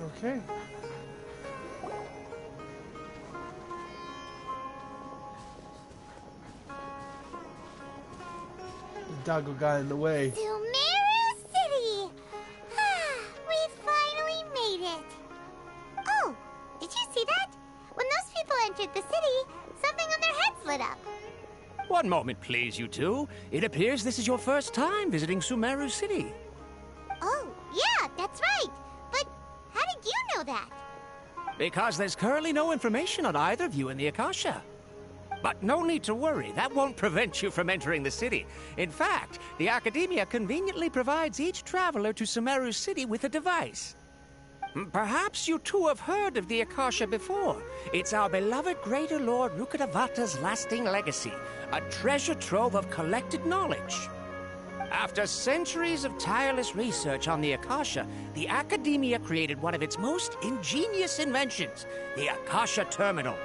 Okay. The doggo got in the way. Sumeru City! We finally made it! Oh, did you see that? When those people entered the city, something on their heads lit up. One moment, please, you two. It appears this is your first time visiting Sumeru City. Oh, yeah, that's right. But how did you know that? Because there's currently no information on either of you in the Akasha. But no need to worry, that won't prevent you from entering the city. In fact, the Academia conveniently provides each traveler to Sumeru City with a device. Perhaps you two have heard of the Akasha before. It's our beloved Greater Lord Rukkhadevata's lasting legacy, a treasure trove of collected knowledge. After centuries of tireless research on the Akasha, the Academia created one of its most ingenious inventions, the Akasha Terminal.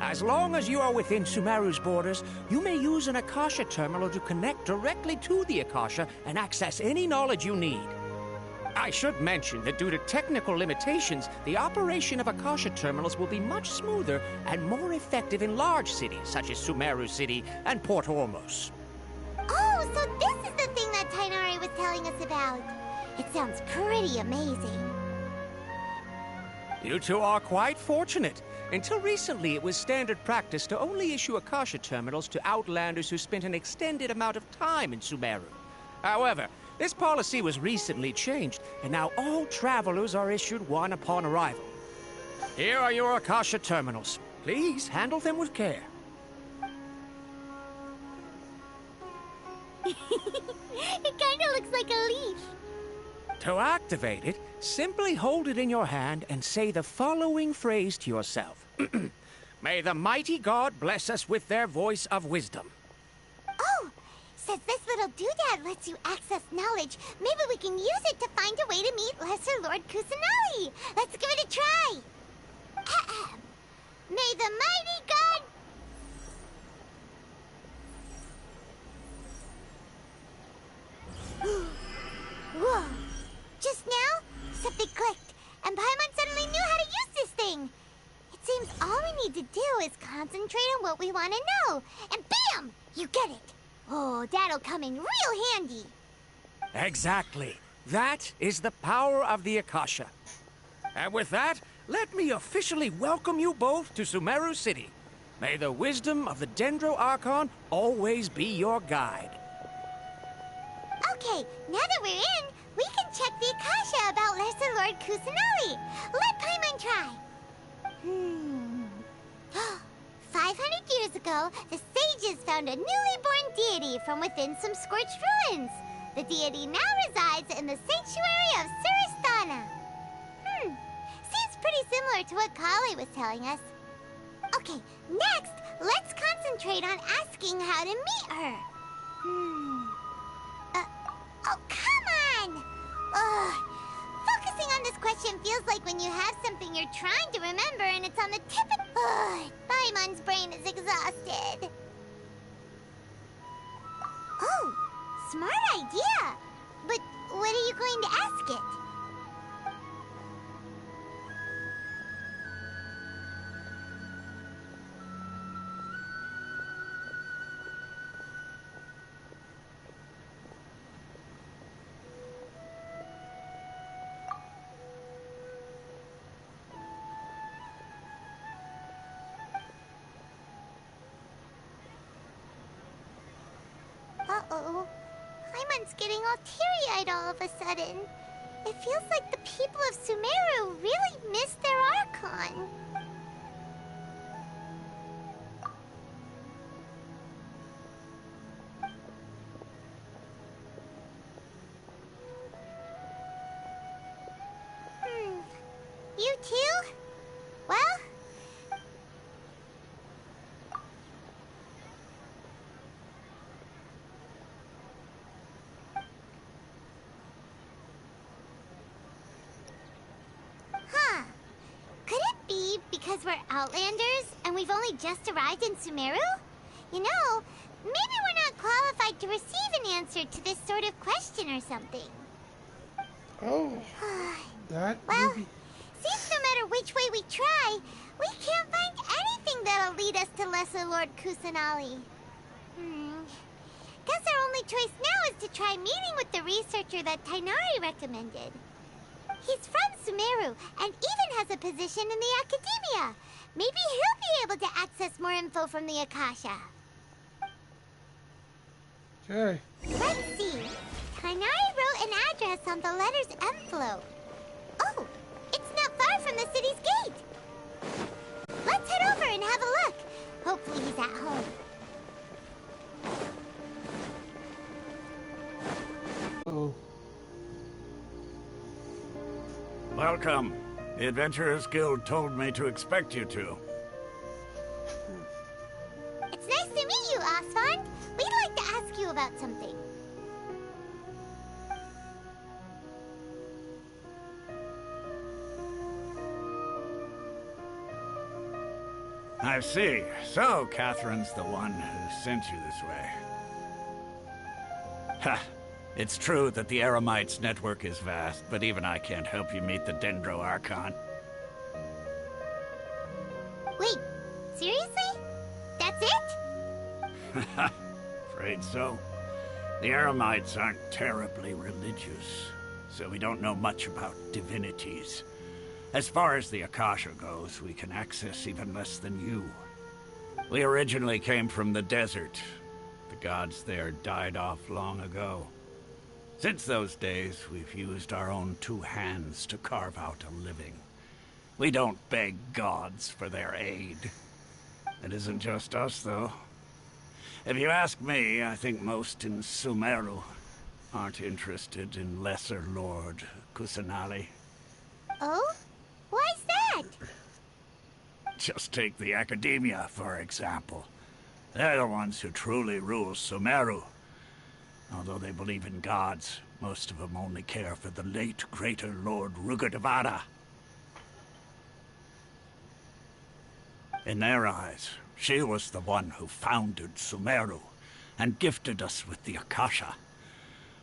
As long as you are within Sumeru's borders, you may use an Akasha terminal to connect directly to the Akasha and access any knowledge you need. I should mention that due to technical limitations, the operation of Akasha terminals will be much smoother and more effective in large cities such as Sumeru City and Port Ormos. Oh, so this is the thing that Tainari was telling us about. It sounds pretty amazing. You two are quite fortunate. Until recently, it was standard practice to only issue Akasha terminals to outlanders who spent an extended amount of time in Sumeru. However, this policy was recently changed, and now all travelers are issued one upon arrival. Here are your Akasha terminals. Please handle them with care. It kinda looks like a leaf. To activate it, simply hold it in your hand and say the following phrase to yourself. May the mighty God bless us with their voice of wisdom. Oh, since this little doodad lets you access knowledge, maybe we can use it to find a way to meet Lesser Lord Kusanali. Let's give it a try. Ahem. May the mighty God... Whoa. Just now, something clicked, and Paimon suddenly knew how to use this thing. It seems all we need to do is concentrate on what we want to know, and bam! You get it. Oh, that'll come in real handy. Exactly. That is the power of the Akasha. And with that, let me officially welcome you both to Sumeru City. May the wisdom of the Dendro Archon always be your guide. Okay, now that we're in, we can check the Akasha about Lesser Lord Kusanali. Let Paimon try. 500 years ago, the sages found a newly born deity from within some scorched ruins. The deity now resides in the sanctuary of Suristana. Seems pretty similar to what Kali was telling us. Okay, next, let's concentrate on asking how to meet her. Oh, come on! Ugh. Focusing on this question feels like when you have something you're trying to remember and it's on the tip of... Paimon's brain is exhausted. Oh, smart idea. But what are you going to ask it? Uh-oh. Paimon's getting all teary-eyed all of a sudden. It feels like the people of Sumeru really miss their Archon. You too? Well... Could it be because we're Outlanders and we've only just arrived in Sumeru? You know, maybe we're not qualified to receive an answer to this sort of question or something. Oh, that Well, would be... matter which way we try, we can't find anything that'll lead us to Lesser Lord Kusanali. Guess our only choice now is to try meeting with the researcher that Tainari recommended. He's from Sumeru and even has a position in the Academia. Maybe he'll be able to access more info from the Akasha. Okay. Let's see. Tainari wrote an address on the letter's envelope. Oh, it's not far from the city's gate. Let's head over and have a look. Hopefully he's at home. Oh. Welcome. The Adventurers Guild told me to expect you two. It's nice to meet you, Osfond. We'd like to ask you about something. I see. So, Catherine's the one who sent you this way. Ha! It's true that the Eremites' network is vast, but even I can't help you meet the Dendro Archon. Wait, seriously? That's it? Afraid so. The Eremites aren't terribly religious, so we don't know much about divinities. As far as the Akasha goes, we can access even less than you. We originally came from the desert. The gods there died off long ago. Since those days, we've used our own two hands to carve out a living. We don't beg gods for their aid. It isn't just us, though. If you ask me, I think most in Sumeru aren't interested in Lesser Lord Kusanali. Oh? Why's that? Just take the Academia, for example. They're the ones who truly rule Sumeru. Although they believe in gods, most of them only care for the late Greater Lord Rugurtavara. In their eyes, she was the one who founded Sumeru and gifted us with the Akasha.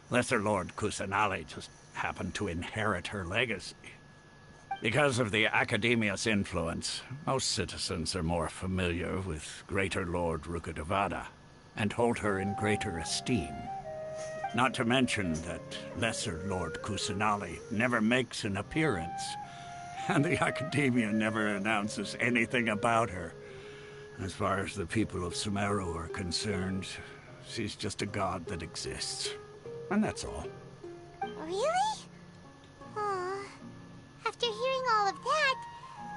Lesser Lord Kusanali just happened to inherit her legacy. Because of the Academia's influence, most citizens are more familiar with Greater Lord Rugurtavara and hold her in greater esteem. Not to mention that Lesser Lord Kusanali never makes an appearance, and the Academia never announces anything about her. As far as the people of Sumeru are concerned, she's just a god that exists. And that's all. Really? Aw. After hearing all of that,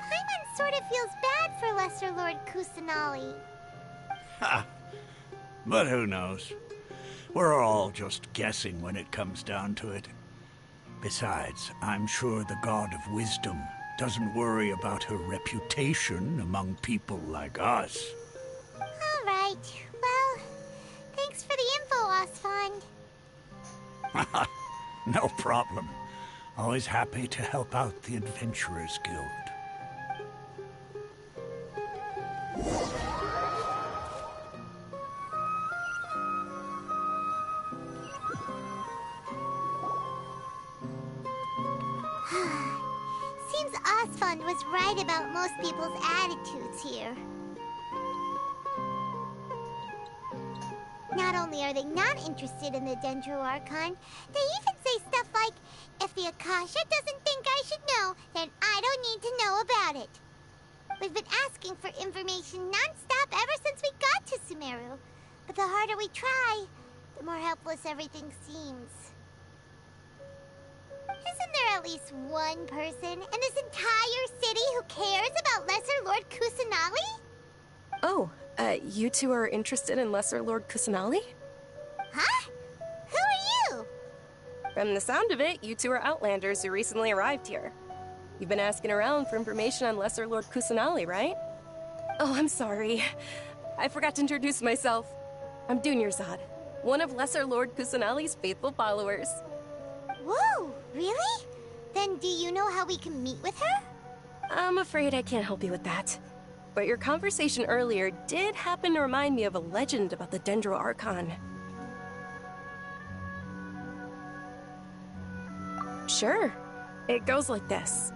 Paimon sort of feels bad for Lesser Lord Kusanali. Ha! But who knows? We're all just guessing when it comes down to it. Besides, I'm sure the God of Wisdom doesn't worry about her reputation among people like us. All right. Well, thanks for the info, Osfond. No problem. Always happy to help out the Adventurers Guild. Seems Osfond was right about most people's attitudes here. Not only are they not interested in the Dendro Archon, they even say stuff like, if the Akasha doesn't think I should know, then I don't need to know about it. We've been asking for information non-stop ever since we got to Sumeru. But the harder we try, the more helpless everything seems. Isn't there at least one person in this entire city who cares about Lesser Lord Kusanali? Oh, you two are interested in Lesser Lord Kusanali? Huh? Who are you? From the sound of it, you two are Outlanders who recently arrived here. You've been asking around for information on Lesser Lord Kusanali, right? Oh, I'm sorry. I forgot to introduce myself. I'm Dunyarzad, one of Lesser Lord Kusanali's faithful followers. Whoa, really? Then do you know how we can meet with her? I'm afraid I can't help you with that. But your conversation earlier did happen to remind me of a legend about the Dendro Archon. Sure. It goes like this.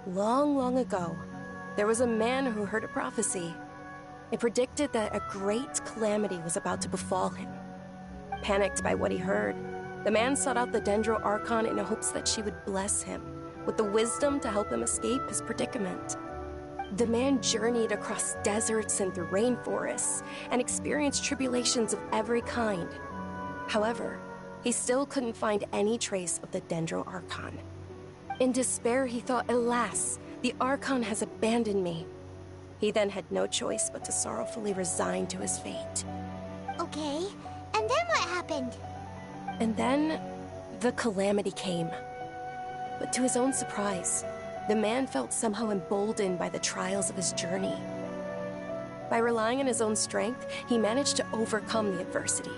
Long, long ago, there was a man who heard a prophecy. It predicted that a great calamity was about to befall him. Panicked by what he heard, the man sought out the Dendro Archon in hopes that she would bless him with the wisdom to help him escape his predicament. The man journeyed across deserts and through rainforests and experienced tribulations of every kind. However, he still couldn't find any trace of the Dendro Archon. In despair, he thought, alas, the Archon has abandoned me. He then had no choice but to sorrowfully resign to his fate. Okay, and then what happened? And then, the calamity came. But to his own surprise, the man felt somehow emboldened by the trials of his journey. By relying on his own strength, he managed to overcome the adversity.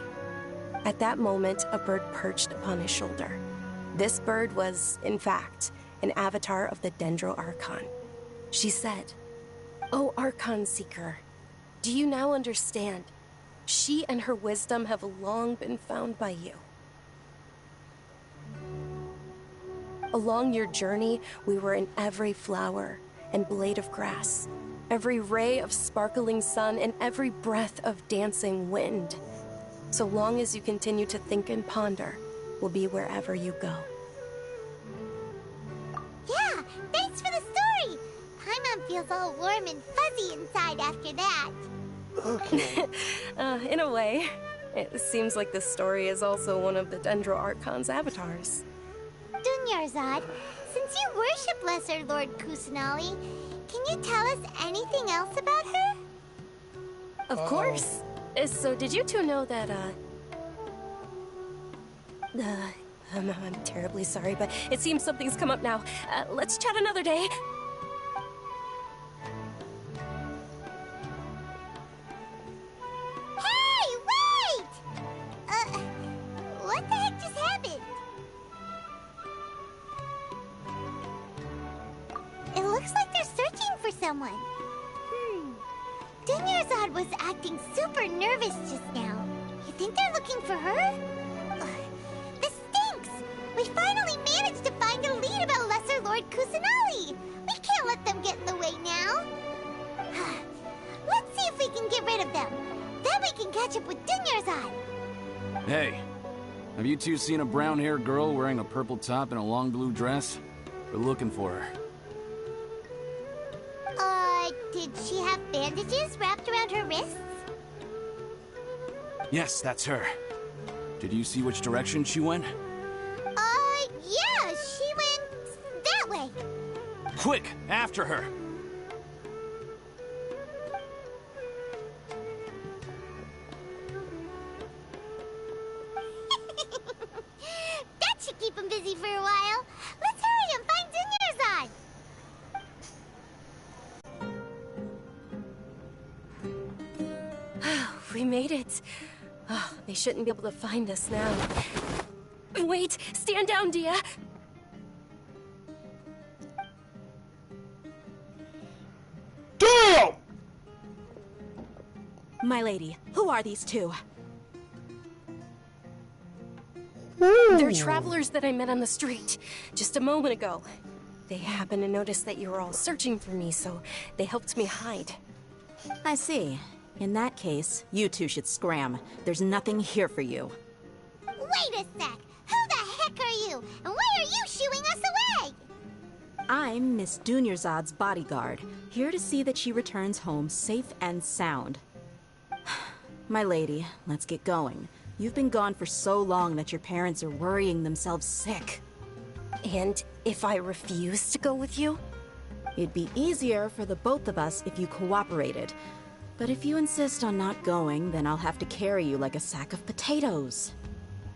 At that moment, a bird perched upon his shoulder. This bird was, in fact, an avatar of the Dendro Archon. She said, "O Archon Seeker, do you now understand? She and her wisdom have long been found by you. Along your journey, we were in every flower and blade of grass, every ray of sparkling sun, and every breath of dancing wind. So long as you continue to think and ponder, we'll be wherever you go." Yeah, thanks for the story! Paimon feels all warm and fuzzy inside after that. Okay. In a way. It seems like this story is also one of the Dendro Archon's avatars. Dunyarzad, since you worship Lesser Lord Kusanali, can you tell us anything else about her? Of course. So did you two know that, I'm terribly sorry, but it seems something's come up now. Let's chat another day. Hey, wait! What the heck just happened? It looks like they're searching for someone. Dunyarzad was acting super nervous just now. You think they're looking for her? This stinks! We finally managed to find a lead about Lesser Lord Kusanali! We can't let them get in the way now! Let's see if we can get rid of them. Then we can catch up with Dunyarzad. Hey, have you two seen a brown-haired girl wearing a purple top and a long blue dress? We're looking for her. Did she have bandages wrapped around her wrists? Yes, that's her. Did you see which direction she went? Yeah, she went that way. Quick, after her! That should keep him busy for a while. Let's hurry and find Dunyarzad. We made it. Oh, they shouldn't be able to find us now. Wait! Stand down, Dehya! Damn! My lady, who are these two? They're travelers that I met on the street just a moment ago. They happened to notice that you were all searching for me, so they helped me hide. I see. In that case, you two should scram. There's nothing here for you. Wait a sec. Who the heck are you? And why are you shooing us away? I'm Miss Dunyarzad's bodyguard, here to see that she returns home safe and sound. My lady, let's get going. You've been gone for so long that your parents are worrying themselves sick. And if I refuse to go with you? It'd be easier for the both of us if you cooperated. But if you insist on not going, then I'll have to carry you like a sack of potatoes.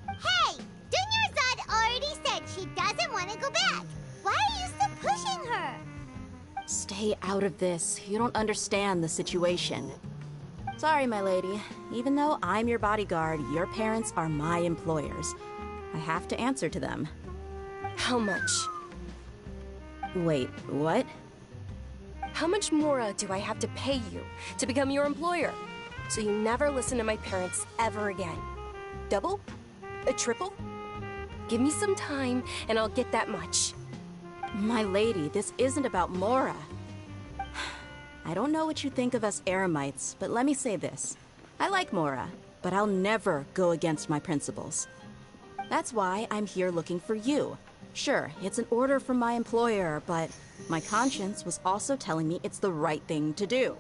Hey! Dunyarzad already said she doesn't want to go back. Why are you still pushing her? Stay out of this. You don't understand the situation. Sorry, my lady. Even though I'm your bodyguard, your parents are my employers. I have to answer to them. How much? Wait, what? How much more do I have to pay you to become your employer? So you never listen to my parents ever again. Double? A triple? Give me some time and I'll get that much. My lady, this isn't about Mora. I don't know what you think of us Eremites, but let me say this. I like Mora, but I'll never go against my principles. That's why I'm here looking for you. Sure, it's an order from my employer, but my conscience was also telling me it's the right thing to do.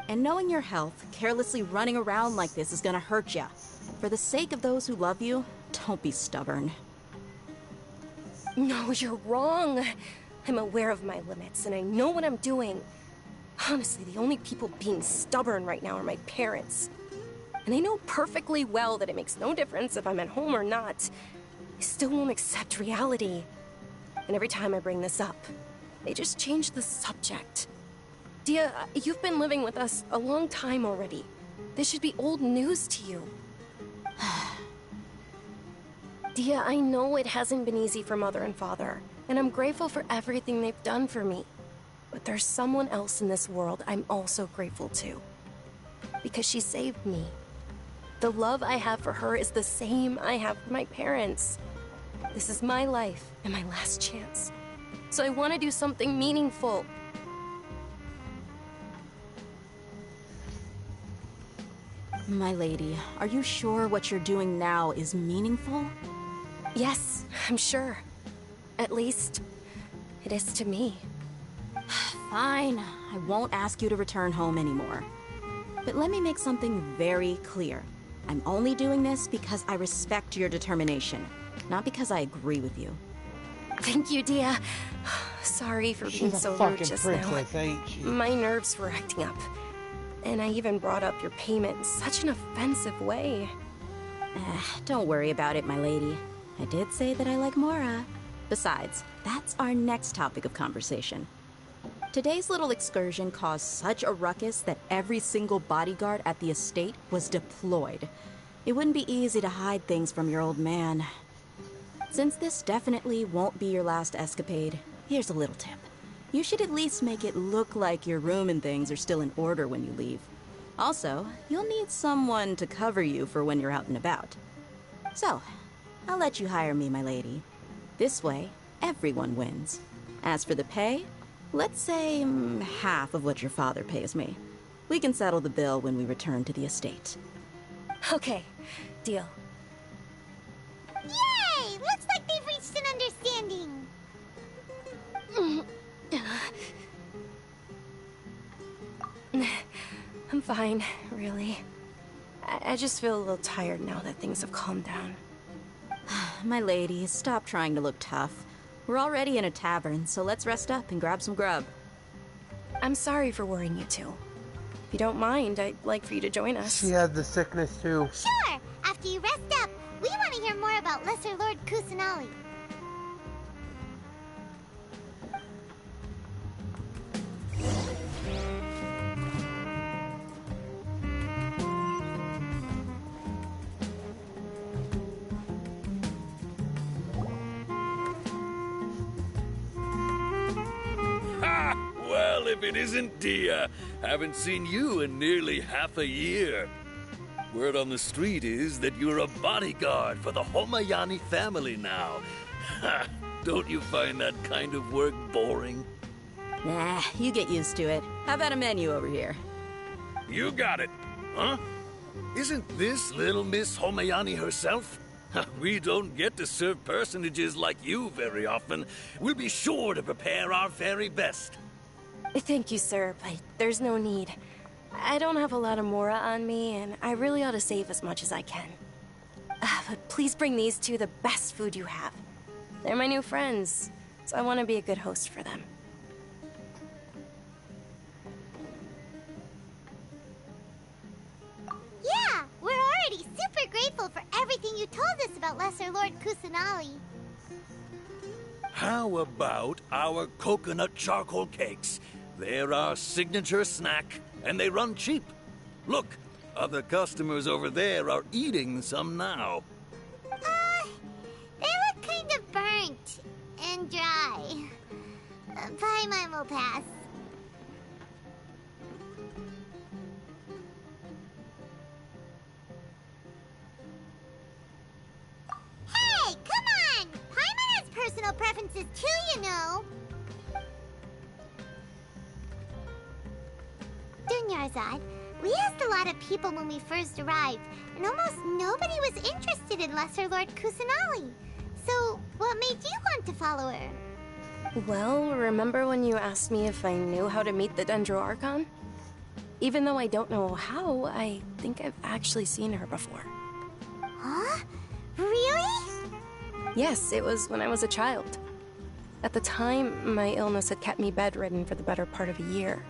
And knowing your health, carelessly running around like this is gonna hurt ya. For the sake of those who love you, don't be stubborn. No, you're wrong. I'm aware of my limits, and I know what I'm doing. Honestly, the only people being stubborn right now are my parents. And they know perfectly well that it makes no difference if I'm at home or not. They still won't accept reality. And every time I bring this up, they just change the subject. Dehya, you've been living with us a long time already. This should be old news to you. Dehya, I know it hasn't been easy for Mother and Father, and I'm grateful for everything they've done for me. But there's someone else in this world I'm also grateful to. Because she saved me. The love I have for her is the same I have for my parents. This is my life and my last chance. So I want to do something meaningful. My lady, are you sure what you're doing now is meaningful? Yes, I'm sure. At least, it is to me. Fine, I won't ask you to return home anymore. But let me make something very clear. I'm only doing this because I respect your determination, not because I agree with you. Thank you, Dehya. Sorry for being She's a so rude fucking just now. princess, ain't she? My nerves were acting up. And I even brought up your payment in such an offensive way. Don't worry about it, my lady. I did say that I like Mora. Besides, that's our next topic of conversation. Today's little excursion caused such a ruckus that every single bodyguard at the estate was deployed. It wouldn't be easy to hide things from your old man. Since this definitely won't be your last escapade, here's a little tip. You should at least make it look like your room and things are still in order when you leave. Also, you'll need someone to cover you for when you're out and about. So, I'll let you hire me, my lady. This way, everyone wins. As for the pay, let's say half of what your father pays me. We can settle the bill when we return to the estate. Okay, deal. Yay! Looks like they've reached an understanding. I'm fine, really. I just feel a little tired now that things have calmed down. My lady, stop trying to look tough. We're already in a tavern, so let's rest up and grab some grub. I'm sorry for worrying you two. If you don't mind, I'd like for you to join us. She has the sickness too. Sure! After you rest up, we want to hear more about Lesser Lord Kusanali. Well, if it isn't Dehya, haven't seen you in nearly half a year. Word on the street is that you're a bodyguard for the Homayani family now. Ha! Don't you find that kind of work boring? Nah, you get used to it. How about a menu over here? You got it, huh? Isn't this little Miss Homayani herself? We don't get to serve personages like you very often. We'll be sure to prepare our very best. Thank you, sir, but there's no need. I don't have a lot of Mora on me, and I really ought to save as much as I can. But please bring these two the best food you have. They're my new friends, so I want to be a good host for them. Yeah, we're already super grateful for everything you told us about Lesser Lord Kusanali. How about our coconut charcoal cakes? They're our signature snack, and they run cheap. Look, other customers over there are eating some now. They look kind of burnt and dry. Paimon will pass. Hey, come on! Paimon has personal preferences. differences too, you know. Dunyarzad, we asked a lot of people when we first arrived, and almost nobody was interested in Lesser Lord Kusanali. So, what made you want to follow her? Well, remember when you asked me if I knew how to meet the Dendro Archon? Even though I don't know how, I think I've actually seen her before. Huh? Really? Yes, it was when I was a child. At the time, my illness had kept me bedridden for the better part of a year.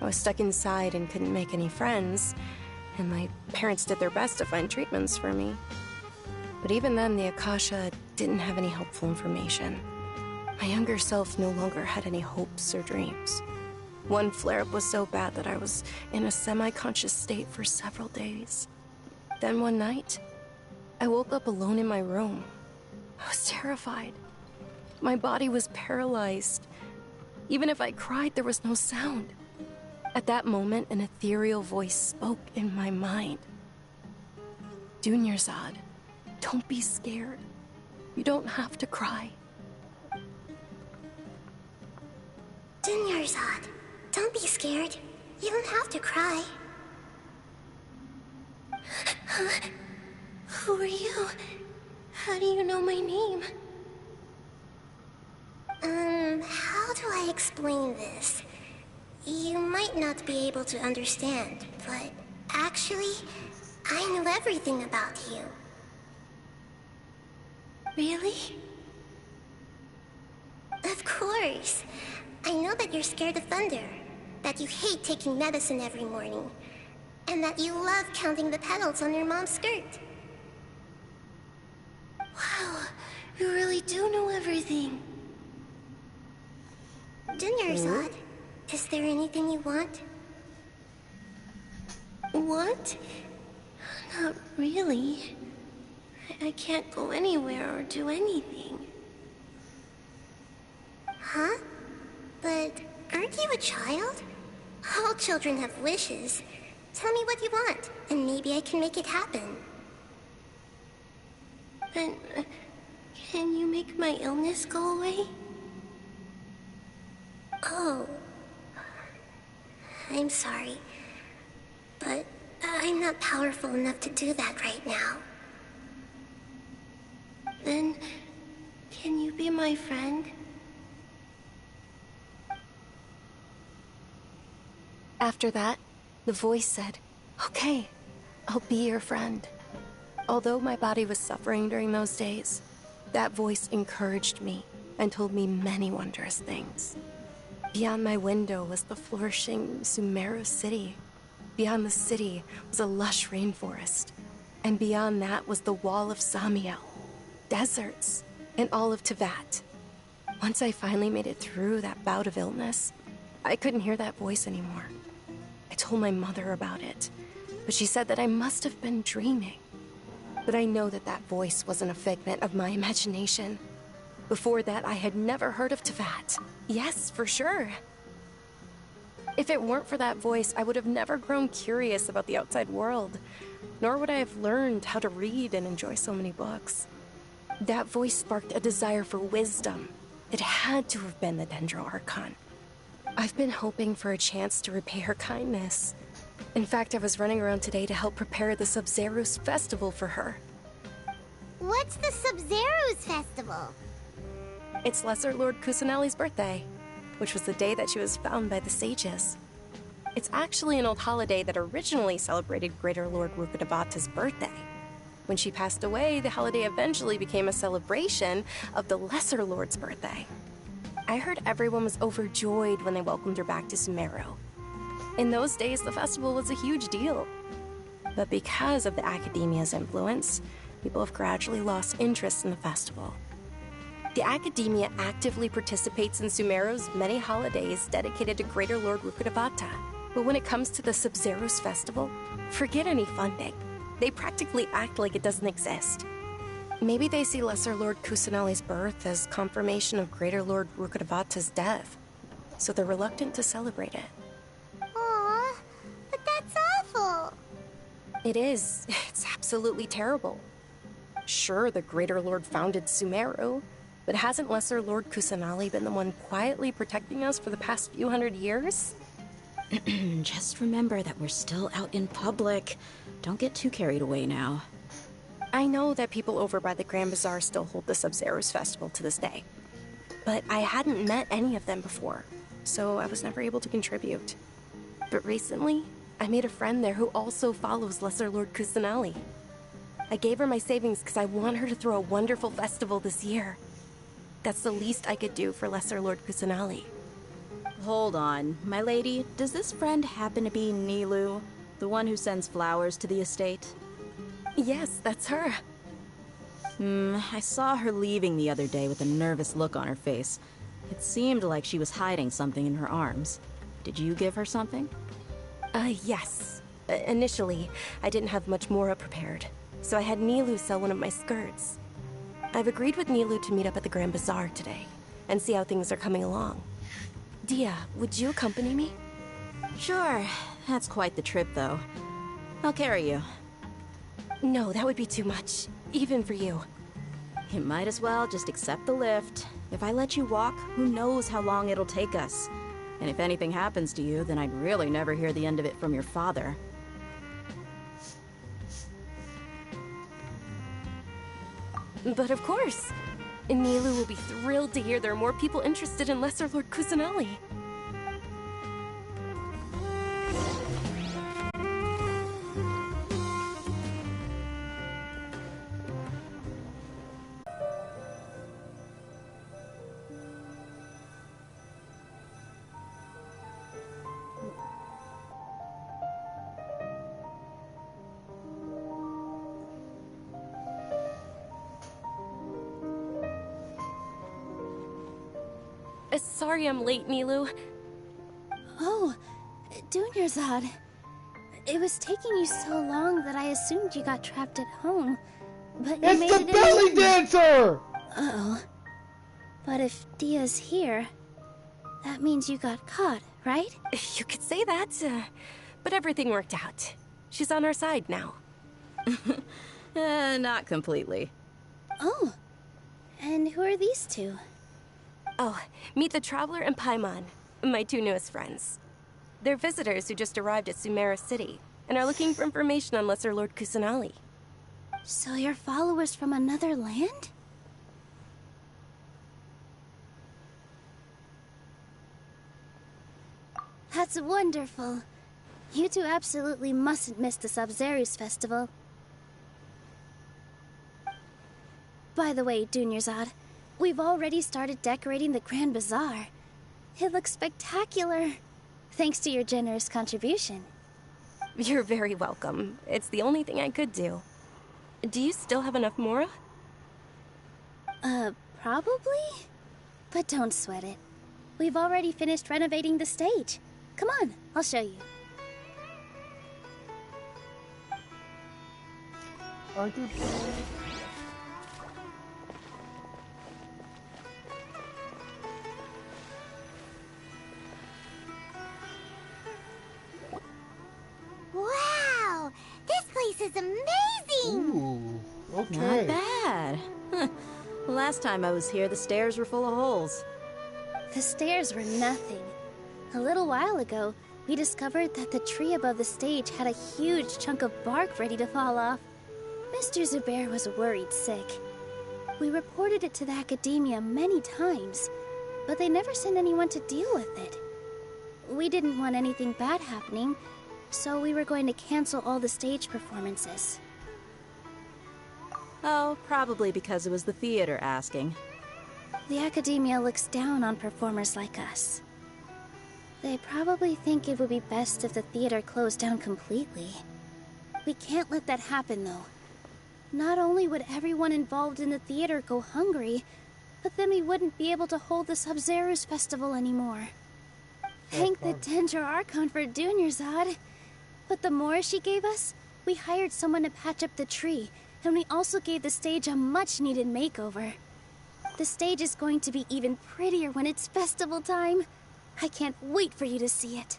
I was stuck inside and couldn't make any friends, and my parents did their best to find treatments for me. But even then, the Akasha didn't have any helpful information. My younger self no longer had any hopes or dreams. One flare-up was so bad that I was in a semi-conscious state for several days. Then one night, I woke up alone in my room. I was terrified. My body was paralyzed. Even if I cried, there was no sound. At that moment, an ethereal voice spoke in my mind. Dunyarzad, don't be scared. You don't have to cry. Dunyarzad, don't be scared. You don't have to cry. Who are you? How do you know my name? How do I explain this? You might not be able to understand, but actually, I know everything about you. Really? Of course. I know that you're scared of thunder, that you hate taking medicine every morning, and that you love counting the petals on your mom's skirt. Wow, you really do know everything. Dunyarzad, is there anything you want? Want? Not really. I can't go anywhere or do anything. Huh? But aren't you a child? All children have wishes. Tell me what you want, and maybe I can make it happen. But can you make my illness go away? Oh. I'm sorry. But I'm not powerful enough to do that right now. Then, can you be my friend? After that, the voice said, "Okay, I'll be your friend." Although my body was suffering during those days, that voice encouraged me and told me many wondrous things. Beyond my window was the flourishing Sumeru City. Beyond the city was a lush rainforest. And beyond that was the wall of Samiel, deserts, and all of Teyvat. Once I finally made it through that bout of illness, I couldn't hear that voice anymore. I told my mother about it, but she said that I must have been dreaming. But I know that that voice wasn't a figment of my imagination. Before that, I had never heard of Teyvat. Yes, for sure. If it weren't for that voice, I would have never grown curious about the outside world, nor would I have learned how to read and enjoy so many books. That voice sparked a desire for wisdom. It had to have been the Dendro Archon. I've been hoping for a chance to repay her kindness. In fact, I was running around today to help prepare the Sub-Zerus festival for her. What's the Sub-Zerus festival? It's Lesser Lord Kusanali's birthday, which was the day that she was found by the sages. It's actually an old holiday that originally celebrated Greater Lord Rukkhadevata's birthday. When she passed away, the holiday eventually became a celebration of the Lesser Lord's birthday. I heard everyone was overjoyed when they welcomed her back to Sumeru. In those days, the festival was a huge deal. But because of the Academia's influence, people have gradually lost interest in the festival. The Academia actively participates in Sumeru's many holidays dedicated to Greater Lord Rukkhadevata. But when it comes to the Sub-Zerus festival, forget any funding. They practically act like it doesn't exist. Maybe they see Lesser Lord Kusanali's birth as confirmation of Greater Lord Rukkhadevata's death, so they're reluctant to celebrate it. Aww, but that's awful. It is. It's absolutely terrible. Sure, the Greater Lord founded Sumeru, But hasn't Lesser Lord Kusanali been the one quietly protecting us for the past few hundred years? Just remember that we're still out in public. Don't get too carried away now. I know that people over by the Grand Bazaar still hold the Sub-Zero's festival to this day. But I hadn't met any of them before, so I was never able to contribute. But recently, I made a friend there who also follows Lesser Lord Kusanali. I gave her my savings because I want her to throw a wonderful festival this year. That's the least I could do for Lesser Lord Kusanali. Hold on, my lady. Does this friend happen to be Nilou, the one who sends flowers to the estate? Yes, that's her. I saw her leaving the other day with a nervous look on her face. It seemed like she was hiding something in her arms. Did you give her something? Yes. Initially, I didn't have much Mora prepared, so I had Nilou sell one of my skirts. I've agreed with Nilou to meet up at the Grand Bazaar today, and see how things are coming along. Dehya, would you accompany me? Sure. That's quite the trip, though. I'll carry you. No, that would be too much, even for you. You might as well just accept the lift. If I let you walk, who knows how long it'll take us. And if anything happens to you, then I'd really never hear the end of it from your father. But of course. Nilou will be thrilled to hear there are more people interested in Lesser Lord Kusanali. Sorry I'm late, Nilou. Oh, Dunyarzad. It was taking you so long that I assumed you got trapped at home. But you made It's it the belly dancer! Uh-oh. But if Dehya's here, that means you got caught, right? You could say that, but everything worked out. She's on our side now. Not completely. Oh. And who are these two? Oh, meet the Traveler and Paimon, my two newest friends. They're visitors who just arrived at Sumeru City, and are looking for information on Lesser Lord Kusanali. So you're followers from another land? That's wonderful. You two absolutely mustn't miss the Sub-Zero's festival. By the way, Dunyarzad, we've already started decorating the Grand Bazaar. It looks spectacular, thanks to your generous contribution. You're very welcome. It's the only thing I could do. Do you still have enough Mora? Probably? But don't sweat it. We've already finished renovating the stage. Come on, I'll show you. Wow! This place is amazing! Ooh, okay. Not bad. Last time I was here, the stairs were full of holes. The stairs were nothing. A little while ago, we discovered that the tree above the stage had a huge chunk of bark ready to fall off. Mr. Zubair was worried sick. We reported it to the academia many times, but they never sent anyone to deal with it. We didn't want anything bad happening, so we were going to cancel all the stage performances. Oh, probably because it was the theater asking. The academia looks down on performers like us. They probably think it would be best if the theater closed down completely. We can't let that happen, though. Not only would everyone involved in the theater go hungry, but then we wouldn't be able to hold the Sub-Zero's festival anymore. Thank the Dendro Archon for Dunyarzad. But the more she gave us, we hired someone to patch up the tree, and we also gave the stage a much-needed makeover. The stage is going to be even prettier when it's festival time. I can't wait for you to see it.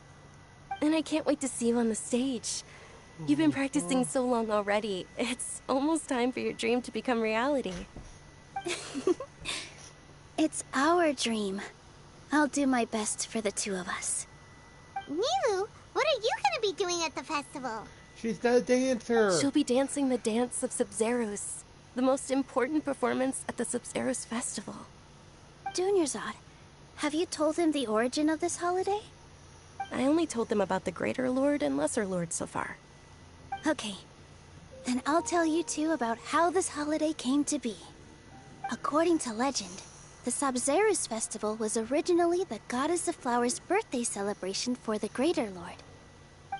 And I can't wait to see you on the stage. You've been practicing so long already. It's almost time for your dream to become reality. It's our dream. I'll do my best for the two of us. Nilou, what are you gonna be doing at the festival? She's the dancer. She'll be dancing the dance of Sabzeruz, the most important performance at the Sabzeruz festival. Dunyarzad, have you told them the origin of this holiday? I only told them about the Greater Lord and Lesser Lord so far. Okay, then I'll tell you two about how this holiday came to be. According to legend, the Sabzeruz festival was originally the Goddess of Flowers' birthday celebration for the Greater Lord.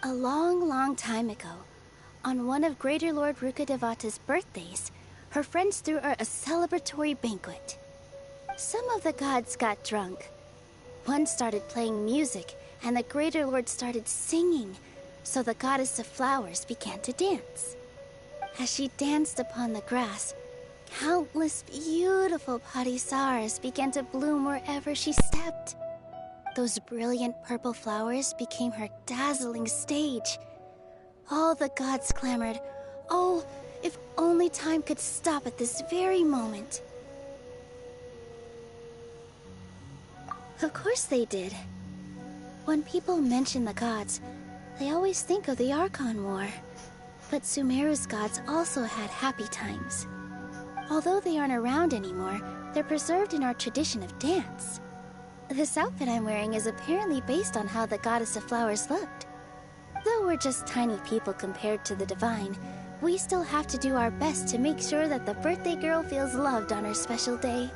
A long, long time ago, on one of Greater Lord Rukkhadevata's birthdays, her friends threw her a celebratory banquet. Some of the gods got drunk. One started playing music, and the Greater Lord started singing, so the Goddess of Flowers began to dance. As she danced upon the grass, countless beautiful parisaras began to bloom wherever she stepped. Those brilliant purple flowers became her dazzling stage. All the gods clamored, "Oh, if only time could stop at this very moment." Of course they did. When people mention the gods, they always think of the Archon War. But Sumeru's gods also had happy times. Although they aren't around anymore, they're preserved in our tradition of dance. This outfit I'm wearing is apparently based on how the Goddess of Flowers looked. Though we're just tiny people compared to the Divine, we still have to do our best to make sure that the birthday girl feels loved on her special day.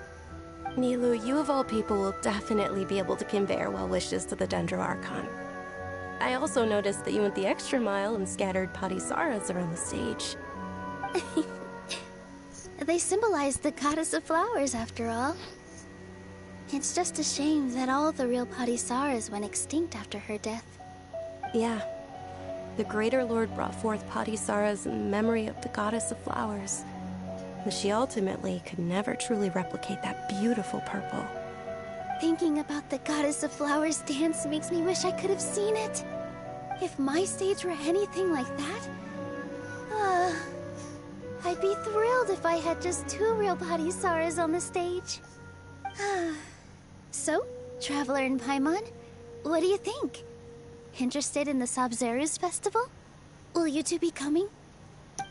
Nilou, you of all people will definitely be able to convey our well wishes to the Dendro Archon. I also noticed that you went the extra mile and scattered parisaras around the stage. They symbolize the Goddess of Flowers, after all. It's just a shame that all the real parisaras went extinct after her death. Yeah. The Greater Lord brought forth parisaras in memory of the Goddess of Flowers. But she ultimately could never truly replicate that beautiful purple. Thinking about the Goddess of Flowers dance makes me wish I could have seen it. If my stage were anything like that, I'd be thrilled if I had just two real parisaras on the stage. So, Traveler and Paimon, what do you think? Interested in the Sabzeruz festival? Will you two be coming?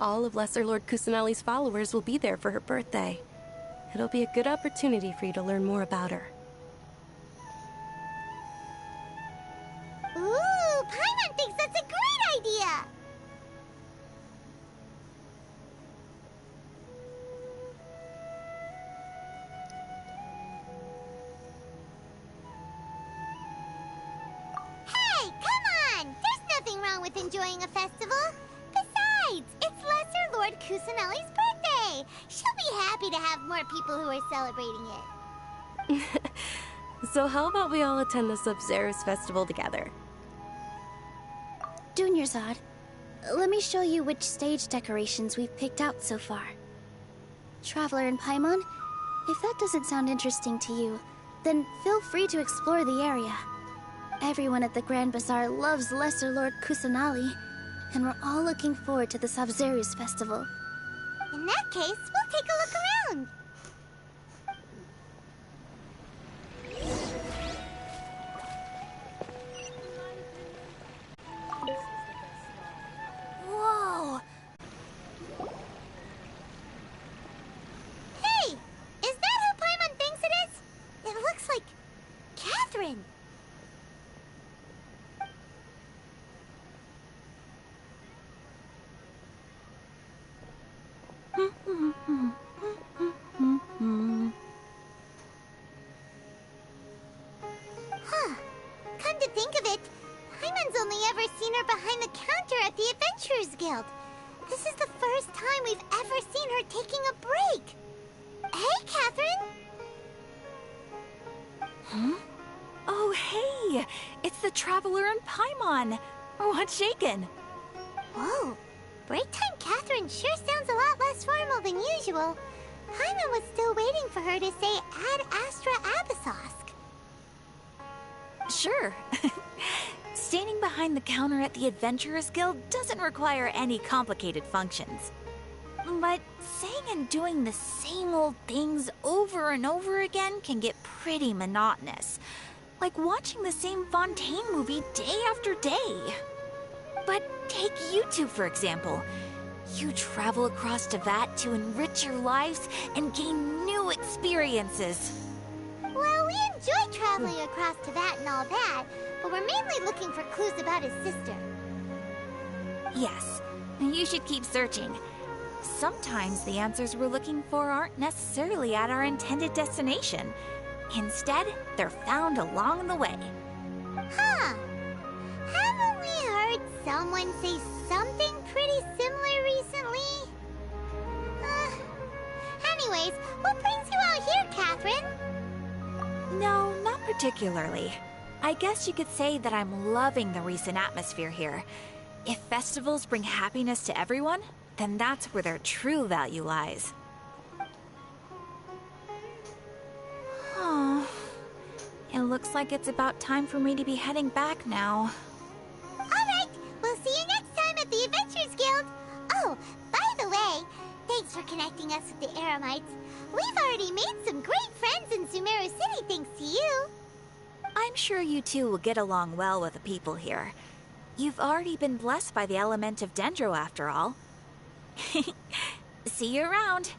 All of Lesser Lord Kusanali's followers will be there for her birthday. It'll be a good opportunity for you to learn more about her. Ooh, Paimon thinks that's a great idea! Hey, come on! There's nothing wrong with enjoying a festival. Besides, it's Lesser Lord Kusanali's birthday. She'll be happy to have more people who are celebrating it. So how about we all attend the Sabzeruz festival together? Dunyarzad, let me show you which stage decorations we've picked out so far. Traveler and Paimon, if that doesn't sound interesting to you, then feel free to explore the area. Everyone at the Grand Bazaar loves Lesser Lord Kusanali, and we're all looking forward to the Sabzeruz festival. In that case, we'll take a look around. Whoa! Hey! Is that who Paimon thinks it is? It looks like Catherine. Huh. Come to think of it, Paimon's only ever seen her behind the counter at the Adventurers Guild. This is the first time we've ever seen her taking a break. Hey, Catherine! Huh? Oh, hey! It's the Traveler and Paimon! What's shaken? Whoa. Break time Catherine sure sounds a lot less formal than usual. Paimon was still waiting for her to say Ad Astra Abyssosque. Sure. Standing behind the counter at the Adventurers Guild doesn't require any complicated functions. But saying and doing the same old things over and over again can get pretty monotonous. Like watching the same Fontaine movie day after day. But take you two, for example. You travel across Teyvat to enrich your lives and gain new experiences. Well, we enjoy traveling across Teyvat and all that, but we're mainly looking for clues about his sister. Yes, you should keep searching. Sometimes the answers we're looking for aren't necessarily at our intended destination. Instead, they're found along the way. Huh. Haven't we heard someone say something pretty similar recently? Anyways, what brings you out here, Catherine? No, not particularly. I guess you could say that I'm loving the recent atmosphere here. If festivals bring happiness to everyone, then that's where their true value lies. Oh, it looks like it's about time for me to be heading back now. Alright, we'll see you next time at the Adventurers Guild. Oh, by the way, thanks for connecting us with the Eremites. We've already made some great friends in Sumeru City thanks to you. I'm sure you two will get along well with the people here. You've already been blessed by the element of Dendro after all. See you around.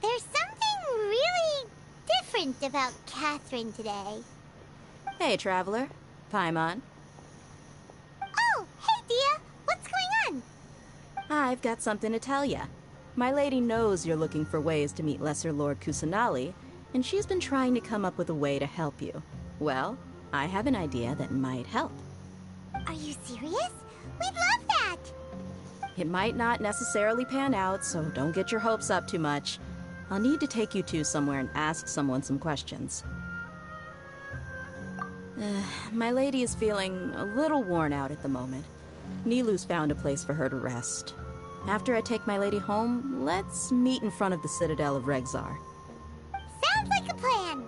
There's something really different about Catherine today. Hey, traveler. Paimon. Oh, hey, Dehya. What's going on? I've got something to tell ya. My lady knows you're looking for ways to meet Lesser Lord Kusanali, and she's been trying to come up with a way to help you. Well, I have an idea that might help. Are you serious? We'd love that! It might not necessarily pan out, so don't get your hopes up too much. I'll need to take you two somewhere and ask someone some questions. My lady is feeling a little worn out at the moment. Nilou's found a place for her to rest. After I take my lady home, let's meet in front of the Citadel of Regzar. Sounds like a plan!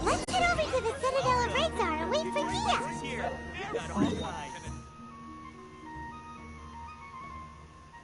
Let's head over to the Citadel of Regzar and wait for Dehya!